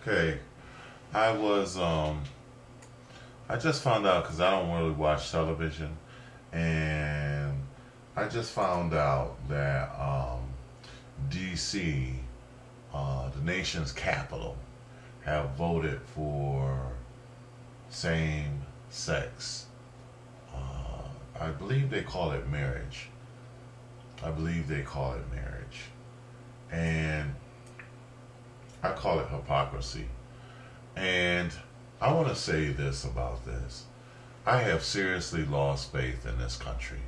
Okay, I was I just found out because I don't really watch television, and I just found out that D.C., the nation's capital, have voted for same-sex. I believe they call it marriage. I believe they call it marriage, and I call it hypocrisy. And I want to say this about this. I have seriously lost faith in this country.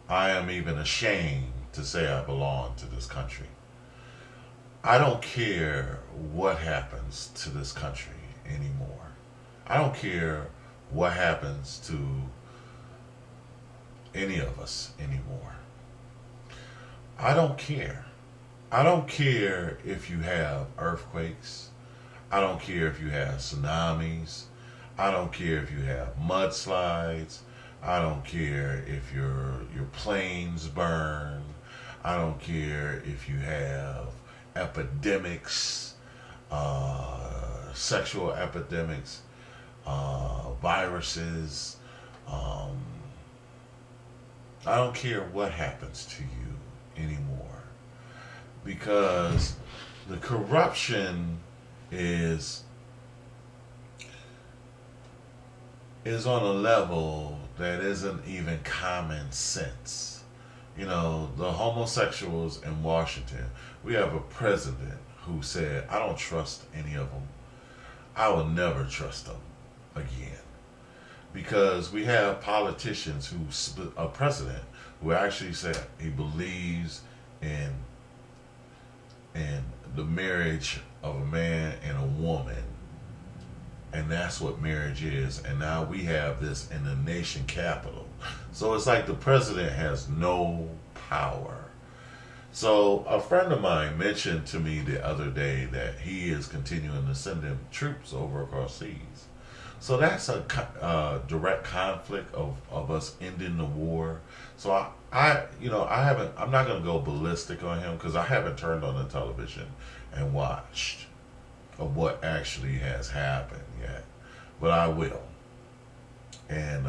I am even ashamed to say I belong to this country. I don't care what happens to this country anymore. I don't care what happens to any of us anymore. I don't care. I don't care if you have earthquakes. I don't care if you have tsunamis. I don't care if you have mudslides. I don't care if your planes burn. I don't care if you have epidemics, sexual epidemics, viruses. Um, I don't care what happens to you anymore because the corruption is is on a level that isn't even common sense. You know, the homosexuals in Washington, we have a president who said, I don't trust any of them. I will never trust them again. Because we have politicians a president who actually said he believes in in the marriage of a man and a woman, and that's what marriage is. And now we have this in the nation capital, so it's like the president has no power. So a friend of mine mentioned to me the other day that he is continuing to send in troops over across seas. So that's a direct conflict of us ending the war. So I haven't. I'm not going to go ballistic on him because I haven't turned on the television and watched of what actually has happened yet, but I will. And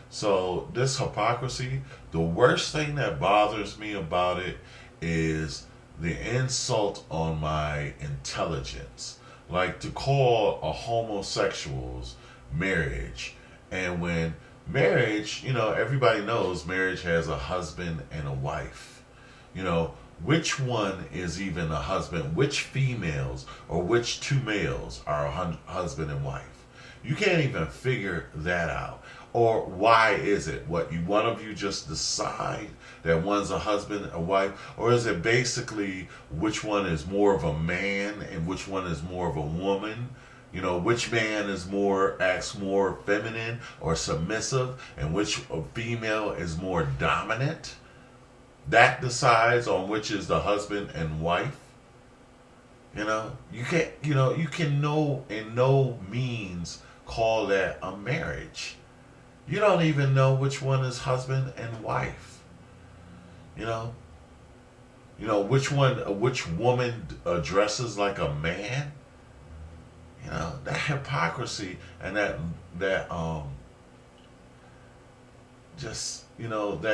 so this hypocrisy, the worst thing that bothers me about it is the insult on my intelligence. Like to call a homosexuals marriage. And when marriage, everybody knows marriage has a husband and a wife. You know, which one is even a husband? Which females or which two males are a husband and wife? You can't even figure that out. Or why is it? What, one of you just decide that one's a husband, a wife? Or is it basically which one is more of a man and which one is more of a woman? You know, which man acts more feminine or submissive, and which female is more dominant? That decides on which is the husband and wife. You can in no means call that a marriage. You don't even know which one is husband and wife. You know, which woman dresses like a man. That hypocrisy and that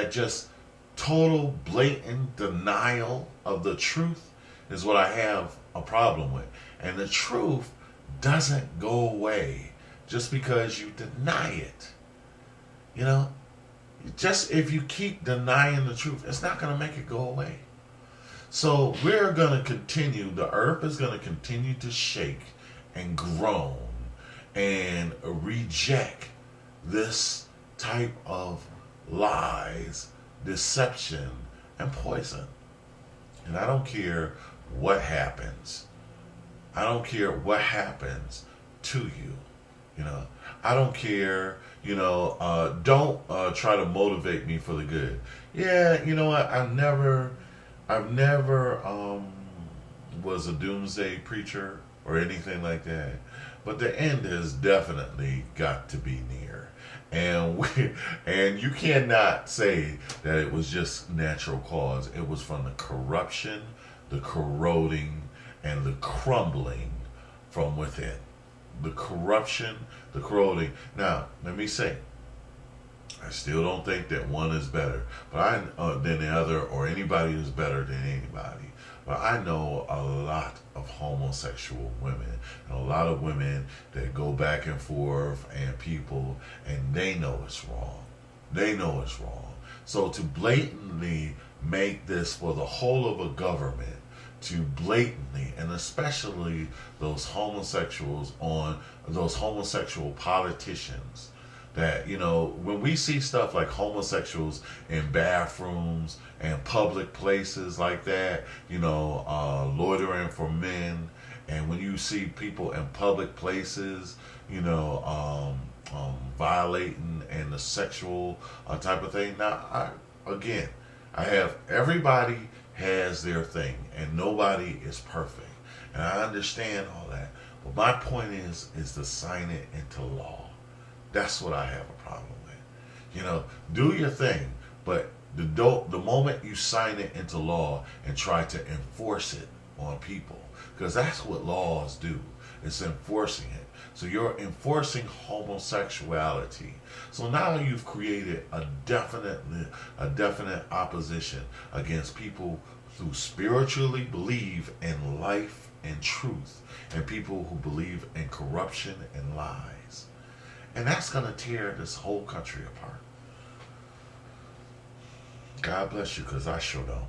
just total blatant denial of the truth is what I have a problem with. And the truth doesn't go away just because you deny it. Just if you keep denying the truth, it's not going to make it go away. So we're going to continue, the earth is going to continue to shake and groan and reject this type of lies, deception, and poison. And I don't care what happens. I don't care what happens to you. I don't care. Don't try to motivate me for the good. Yeah, you know what? I've never was a doomsday preacher or anything like that. But the end has definitely got to be near. And you cannot say that it was just natural cause. It was from the corruption, the corroding, and the crumbling from within. The corruption, the corroding. Now, let me say, I still don't think that one is better, than the other, or anybody is better than anybody. But I know a lot of homosexual women, and a lot of women that go back and forth, and people, and they know it's wrong. They know it's wrong. So to blatantly make this for the whole of a government, to blatantly, and especially those homosexuals on those homosexual politicians, that, when we see stuff like homosexuals in bathrooms and public places like that, loitering for men, and when you see people in public places, violating and the sexual type of thing. Now, I have everybody has their thing, and nobody is perfect, and I understand all that. But my point is to sign it into law. That's what I have a problem with. Do your thing, but the moment you sign it into law and try to enforce it on people, because that's what laws do. It's enforcing it. So you're enforcing homosexuality. So now you've created a definite opposition against people who spiritually believe in life and truth, and people who believe in corruption and lies. And that's going to tear this whole country apart. God bless you, because I sure don't.